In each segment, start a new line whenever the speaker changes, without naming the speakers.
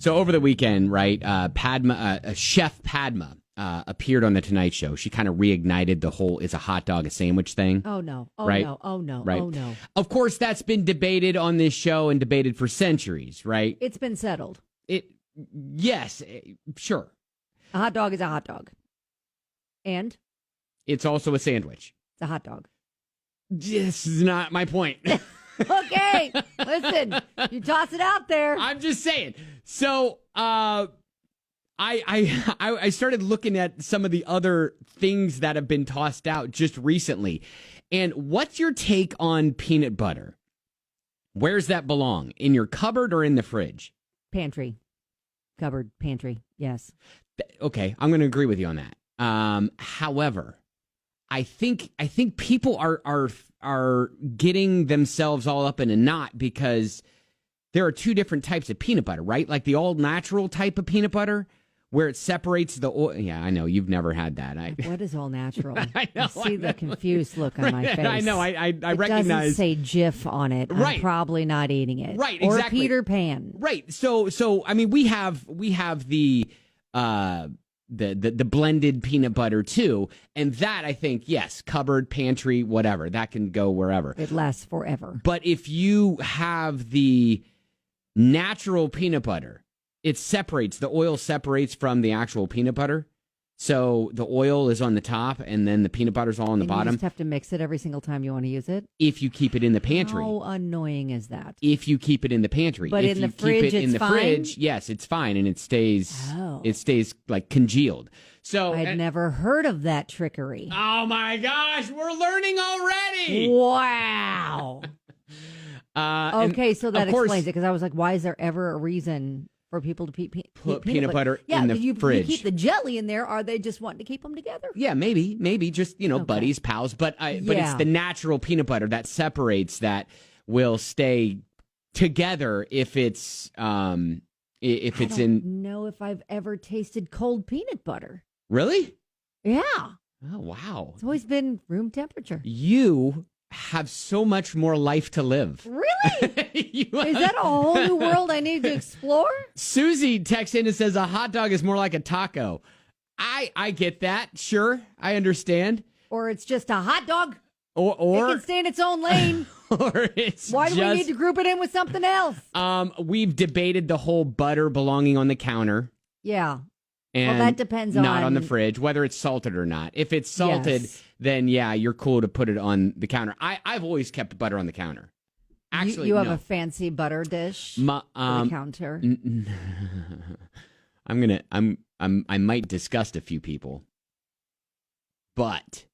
So over the weekend, right, Chef Padma appeared on the Tonight Show. She kind of reignited the whole "is a hot dog a sandwich" thing.
Oh, no. Oh,
right?
no. Oh, no.
Right?
Oh, no.
Of course, that's been debated on this show and debated for centuries, right?
It's been settled.
Yes, sure.
A hot dog is a hot dog. And?
It's also a sandwich.
It's a hot dog.
This is not my point.
Okay, listen, you toss it out there.
I'm just saying. So, I started looking at some of the other things that have been tossed out just recently. And what's your take on peanut butter? Where's that belong? In your cupboard or in the fridge?
Pantry. Cupboard, pantry, yes.
Okay, I'm going to agree with you on that. However, I think people are getting themselves all up in a knot because there are two different types of peanut butter, right? Like the all natural type of peanut butter where it separates the oil. Yeah, I know you've never had that.
What is all natural?
I know,
you see the confused look on my face.
I know. I
it
recognize.
It doesn't say Jif on it.
Right.
I'm probably not eating it.
Right.
Or
Exactly.
Peter Pan.
Right. So I mean, we have the blended peanut butter too, and that I think yes, cupboard, pantry, whatever, that can go wherever.
It lasts forever.
But if you have the natural peanut butter, the oil separates from the actual peanut butter. So the oil is on the top and then the peanut butter's all on the bottom.
You just have to mix it every single time you want to use it?
If you keep it in the pantry.
How annoying is that?
If you keep it in the pantry.
But
if
in
you
the fridge,
keep it in the
fine?
fridge, yes, it's fine and it stays like congealed. So
I'd never heard of that trickery.
Oh my gosh, we're learning already.
Wow. Okay, so that explains it because I was like, why is there ever a reason for people to
put peanut butter in the fridge?
You keep the jelly in there. Are they just wanting to keep them together?
Yeah, maybe just, buddies, pals. But it's the natural peanut butter that separates that will stay together if it's I don't
know if I've ever tasted cold peanut butter.
Really?
Yeah.
Oh, wow.
It's always been room temperature.
You have so much more life to live.
Really? Is that a whole new world I need to explore?
Susie texts in and says a hot dog is more like a taco. I get that. Sure. I understand.
Or it's just a hot dog.
Or
it can stay in its own lane.
Or it's
Why do we need to group it in with something else?
We've debated the whole butter belonging on the counter.
Yeah.
And
that depends
not on the fridge, whether it's salted or not. If it's salted, then yeah, you're cool to put it on the counter. I've always kept butter on the counter. Actually,
you have a fancy butter dish on the counter.
I might disgust a few people, but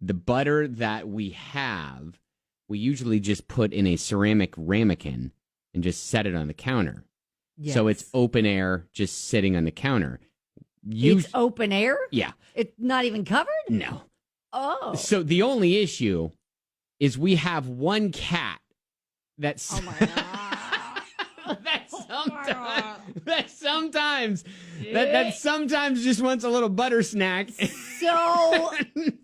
the butter that we have, we usually just put in a ceramic ramekin and just set it on the counter. Yes. So it's open air, just sitting on the counter.
It's open air?
Yeah.
It's not even covered?
No.
Oh.
So the only issue is we have one cat that's...
Oh, my God.
that sometimes just wants a little butter snack.
So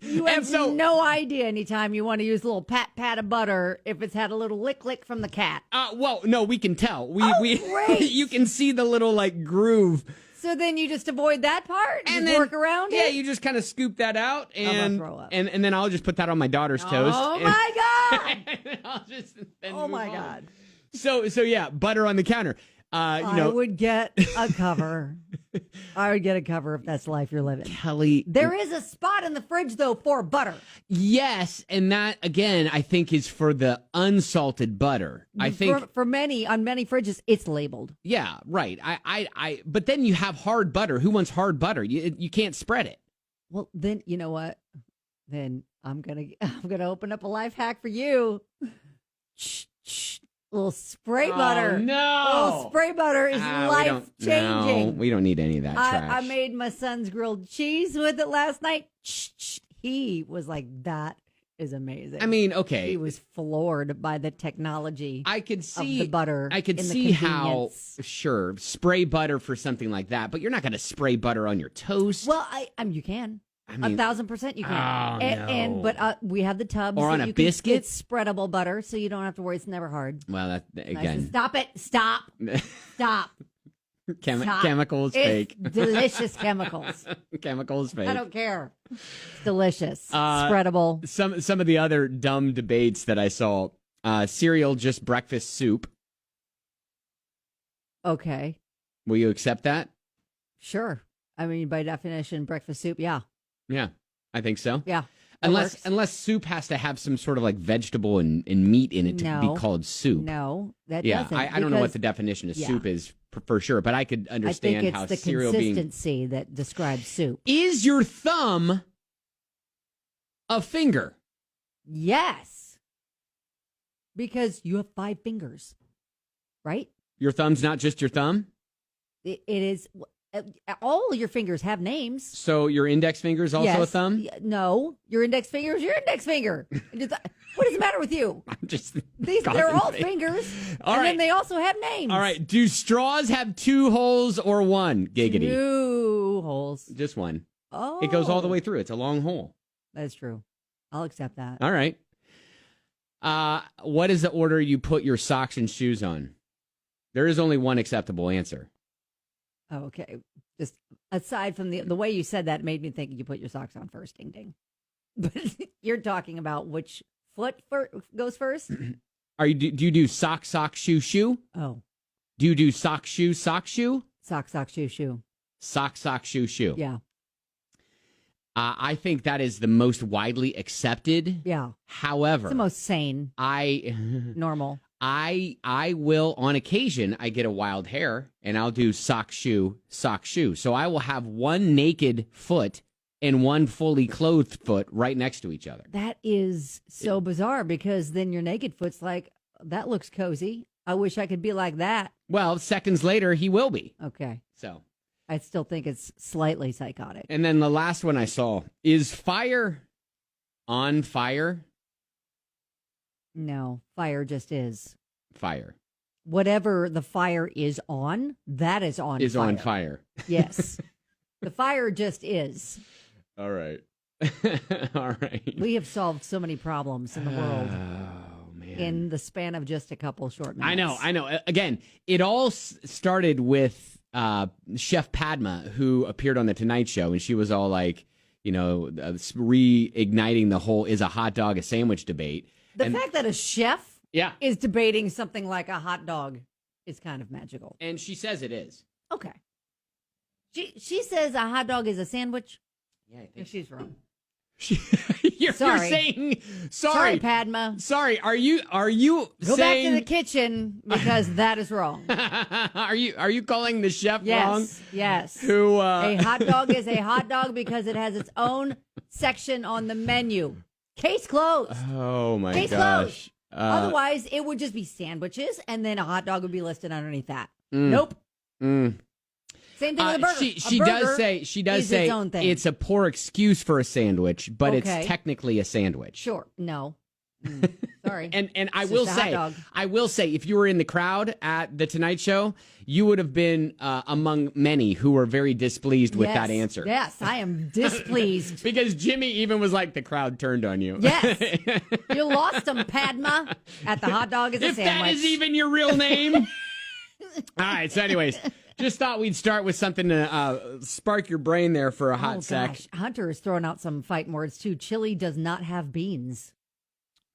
you have no idea anytime you want to use a little pat of butter if it's had a little lick from the cat.
Well, no, we can tell.
Great.
You can see the little groove.
So then you just avoid that part and then work around it?
Yeah, you just kind of scoop that out and then I'll just put that on my daughter's toast.
Oh my God.
Oh
my God.
So yeah, butter on the counter.
I would get a cover. I would get a cover if that's the life you're living.
Kelly.
There is a spot in the fridge, though, for butter.
Yes, and that, again, I think is for the unsalted butter. I think
on many fridges, it's labeled.
Yeah, right. But then you have hard butter. Who wants hard butter? You can't spread it.
Well, then, you know what? Then I'm gonna open up a life hack for you. Little spray butter.
No.
Little spray butter is life-changing.
No, we don't need any of that trash.
I made my son's grilled cheese with it last night. He was like, that is amazing.
I mean, okay.
He was floored by the technology
of the
butter.
I could see how, sure, spray butter for something like that, but you're not going to spray butter on your toast.
Well, you can. 1,000% you can.
No.
But we have the tubs.
Or on a biscuit?
It's spreadable butter, so you don't have to worry. It's never hard.
Well, that again.
Stop it. Stop.
Chemicals
it's
fake.
Delicious chemicals.
Chemicals fake.
I don't care. It's delicious. Spreadable.
Some of the other dumb debates that I saw. Cereal, just breakfast soup.
Okay.
Will you accept that?
Sure. I mean, by definition, breakfast soup, yeah.
Yeah, I think so.
Yeah.
Unless soup has to have some sort of like vegetable and meat in it to be called soup.
No, that
doesn't. I don't know what the definition of soup is for sure, but I could understand how cereal being...
the consistency that describes soup.
Is your thumb a finger?
Yes. Because you have 5 fingers, right?
Your thumb's not just your thumb?
It is... all your fingers have names.
So your index finger is also a thumb?
No, your index finger is your index finger. What is the matter with you? They're all fingers, then they also have names.
All right. Do straws have 2 holes or 1? Giggity.
2 holes.
Just 1.
Oh.
It goes all the way through. It's a long hole.
That's true. I'll accept that.
All right. What is the order you put your socks and shoes on? There is only one acceptable answer.
Okay. Just aside from the way you said that made me think you put your socks on first. Ding, ding. But you're talking about which foot goes first?
Do you do sock, shoe, shoe?
Oh.
Do you do sock, shoe, shoe?
Sock, shoe, shoe.
Sock, shoe, shoe.
Yeah.
I think that is the most widely accepted.
Yeah.
However,
it's the most sane. Normal.
I will, on occasion, I get a wild hair, and I'll do sock, shoe. So I will have one naked foot and one fully clothed foot right next to each other.
That is so bizarre, because then your naked foot's like, that looks cozy. I wish I could be like that.
Well, seconds later, he will be.
Okay.
So
I still think it's slightly psychotic.
And then the last one I saw, is fire on fire?
No, fire just is.
Fire.
Whatever the fire is on, that is on fire.
Is on fire.
Yes. The fire just is.
All right. All right.
We have solved so many problems in the world.
Oh, man.
In the span of just a couple short minutes.
I know. Again, it all started with Chef Padma, who appeared on The Tonight Show, and she was all like, reigniting the whole is a hot dog a sandwich debate.
The fact that a chef is debating something like a hot dog is kind of magical.
And she says it is.
Okay. She says a hot dog is a sandwich.
Yeah, I think
she's wrong.
You're saying
sorry, Padma.
Sorry, are you
go back to the kitchen, because that is wrong.
Are you calling the chef wrong?
Yes.
Who
a hot dog is a hot dog because it has its own section on the menu. Case closed.
Oh my
Case
gosh.
Closed. Otherwise, it would just be sandwiches, and then a hot dog would be listed underneath that.
Mm.
Nope.
Mm.
Same thing with a burger.
She does say
its own thing.
It's a poor excuse for a sandwich, but it's technically a sandwich.
Sure. No. Sorry.
And I will say, if you were in the crowd at the Tonight Show, you would have been among many who were very displeased with that answer.
Yes, I am displeased.
Because Jimmy even was like, the crowd turned on you.
Yes. You lost them, Padma, at the hot dog is a sandwich.
If that is even your real name. All right, so anyways, just thought we'd start with something to spark your brain there for a hot sec.
Gosh. Hunter is throwing out some fighting words, too. Chili does not have beans.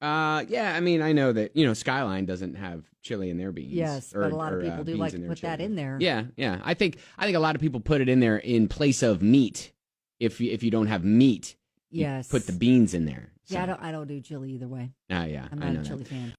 Yeah, I mean, I know that, Skyline doesn't have chili in their beans.
Yes, but a lot of people do like to put that in there.
Yeah. I think a lot of people put it in there in place of meat. If you don't have meat, you put the beans in there. So.
Yeah, I don't do chili either way.
Yeah,
I'm not a chili fan.